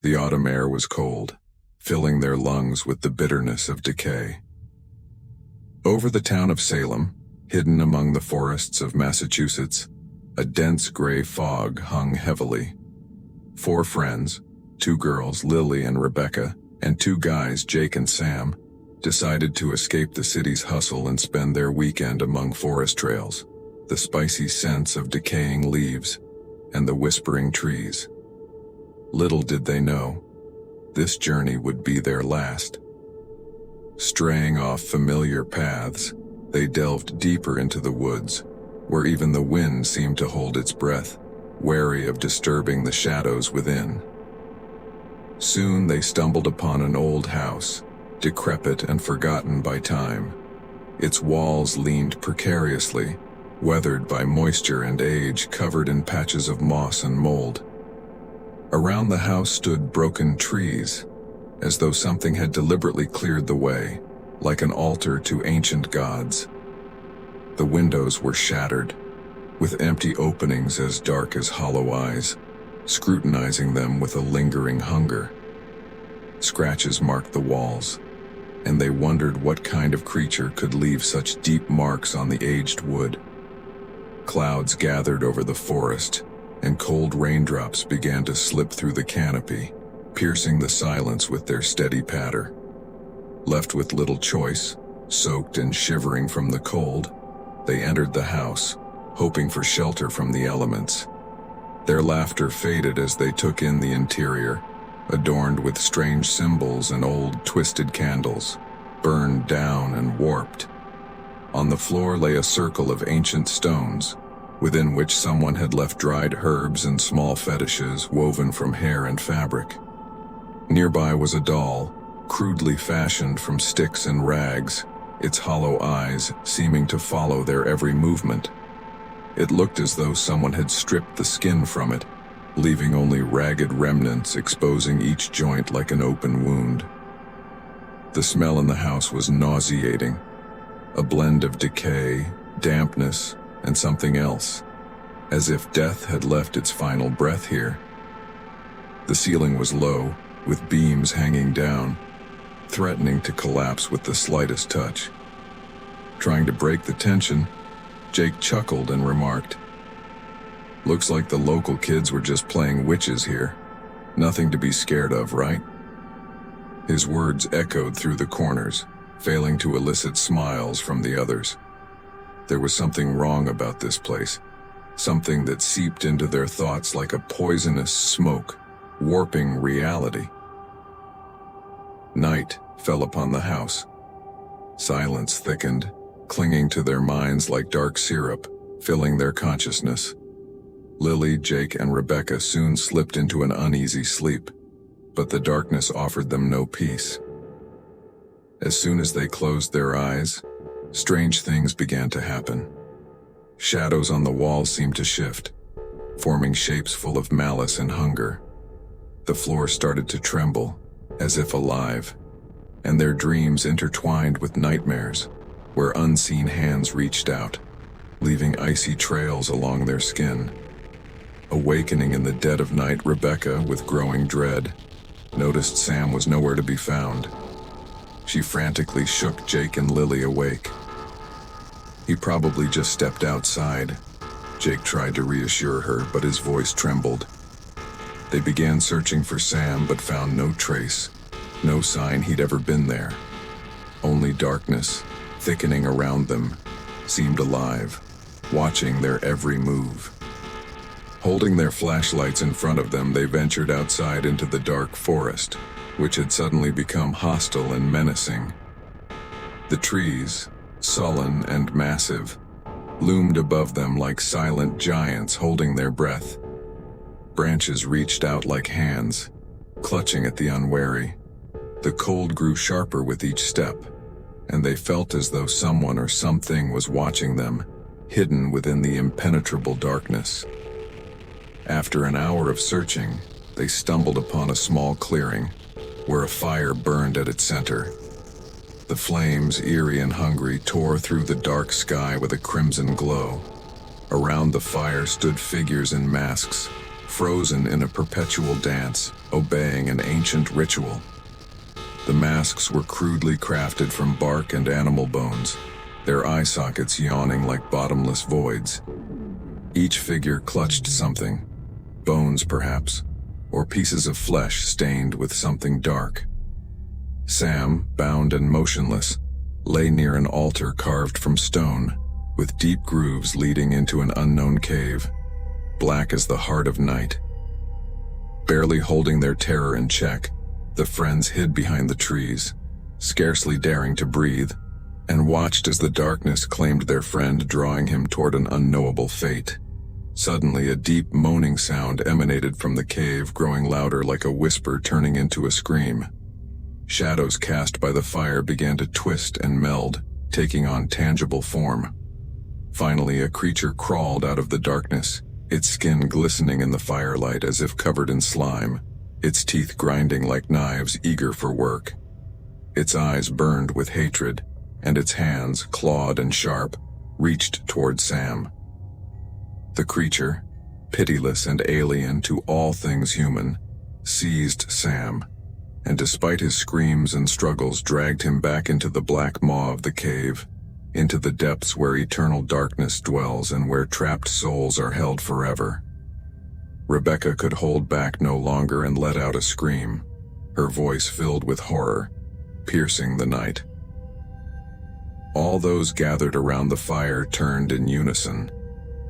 The autumn air was cold, filling their lungs with the bitterness of decay. Over the town of Salem, hidden among the forests of Massachusetts, a dense gray fog hung heavily. 4 friends, 2 girls, Lily and Rebecca, and 2 guys, Jake and Sam, decided to escape the city's hustle and spend their weekend among forest trails, the spicy scents of decaying leaves, and the whispering trees. Little did they know, this journey would be their last. Straying off familiar paths, they delved deeper into the woods, where even the wind seemed to hold its breath, wary of disturbing the shadows within. Soon they stumbled upon an old house, decrepit and forgotten by time. Its walls leaned precariously, weathered by moisture and age, covered in patches of moss and mold. Around the house stood broken trees, as though something had deliberately cleared the way, like an altar to ancient gods. The windows were shattered, with empty openings as dark as hollow eyes, scrutinizing them with a lingering hunger. Scratches marked the walls, and they wondered what kind of creature could leave such deep marks on the aged wood. Clouds gathered over the forest, and cold raindrops began to slip through the canopy, piercing the silence with their steady patter. Left with little choice, soaked and shivering from the cold, they entered the house, hoping for shelter from the elements. Their laughter faded as they took in the interior, adorned with strange symbols and old twisted candles, burned down and warped. On the floor lay a circle of ancient stones, within which someone had left dried herbs and small fetishes woven from hair and fabric. Nearby was a doll, crudely fashioned from sticks and rags, its hollow eyes seeming to follow their every movement. It looked as though someone had stripped the skin from it, leaving only ragged remnants exposing each joint like an open wound. The smell in the house was nauseating, a blend of decay, dampness, and something else, as if death had left its final breath here. The ceiling was low, with beams hanging down, threatening to collapse with the slightest touch. Trying to break the tension, Jake chuckled and remarked, "Looks like the local kids were just playing witches here. Nothing to be scared of, right?" His words echoed through the corners, failing to elicit smiles from the others. There was something wrong about this place, something that seeped into their thoughts like a poisonous smoke, warping reality. Night fell upon the house. Silence thickened, clinging to their minds like dark syrup, filling their consciousness. Lily, Jake, and Rebecca soon slipped into an uneasy sleep, but the darkness offered them no peace. As soon as they closed their eyes, strange things began to happen. Shadows on the walls seemed to shift, forming shapes full of malice and hunger. The floor started to tremble, as if alive, and their dreams intertwined with nightmares, where unseen hands reached out, leaving icy trails along their skin. Awakening in the dead of night, Rebecca, with growing dread, noticed Sam was nowhere to be found. She frantically shook Jake and Lily awake. "He probably just stepped outside," Jake tried to reassure her, but his voice trembled. They began searching for Sam, but found no trace, no sign he'd ever been there. Only darkness, thickening around them, seemed alive, watching their every move. Holding their flashlights in front of them, they ventured outside into the dark forest, which had suddenly become hostile and menacing. The trees, sullen and massive, loomed above them like silent giants holding their breath. Branches reached out like hands, clutching at the unwary. The cold grew sharper with each step, and they felt as though someone or something was watching them, hidden within the impenetrable darkness. After an hour of searching, they stumbled upon a small clearing, where a fire burned at its center. The flames, eerie and hungry, tore through the dark sky with a crimson glow. Around the fire stood figures in masks, frozen in a perpetual dance, obeying an ancient ritual. The masks were crudely crafted from bark and animal bones, their eye sockets yawning like bottomless voids. Each figure clutched something, bones perhaps, or pieces of flesh stained with something dark. Sam, bound and motionless, lay near an altar carved from stone, with deep grooves leading into an unknown cave, black as the heart of night. Barely holding their terror in check, the friends hid behind the trees, scarcely daring to breathe, and watched as the darkness claimed their friend, drawing him toward an unknowable fate. Suddenly, a deep moaning sound emanated from the cave, growing louder like a whisper turning into a scream. Shadows cast by the fire began to twist and meld, taking on tangible form. Finally, a creature crawled out of the darkness, its skin glistening in the firelight as if covered in slime, its teeth grinding like knives eager for work. Its eyes burned with hatred, and its hands, clawed and sharp, reached toward Sam. The creature, pitiless and alien to all things human, seized Sam, and despite his screams and struggles dragged him back into the black maw of the cave, into the depths where eternal darkness dwells and where trapped souls are held forever. Rebecca could hold back no longer and let out a scream, her voice filled with horror, piercing the night. All those gathered around the fire turned in unison,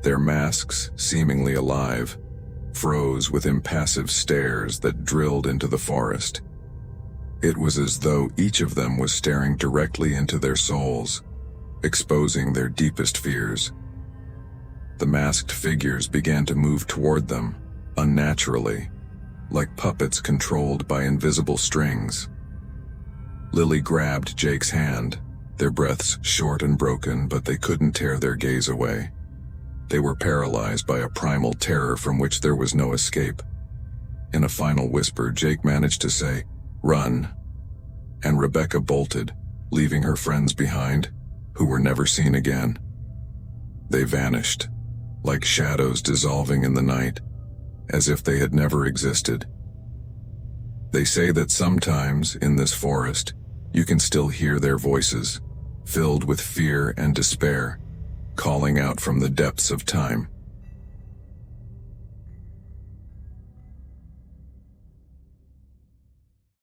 their masks, seemingly alive, froze with impassive stares that drilled into the forest. It was as though each of them was staring directly into their souls, exposing their deepest fears. The masked figures began to move toward them, unnaturally, like puppets controlled by invisible strings. Lily grabbed Jake's hand, their breaths short and broken, but they couldn't tear their gaze away. They were paralyzed by a primal terror from which there was no escape. In a final whisper, Jake managed to say, "Run," and Rebecca bolted, leaving her friends behind, who were never seen again. They vanished, like shadows dissolving in the night, as if they had never existed. They say that sometimes, in this forest, you can still hear their voices, filled with fear and despair, calling out from the depths of time.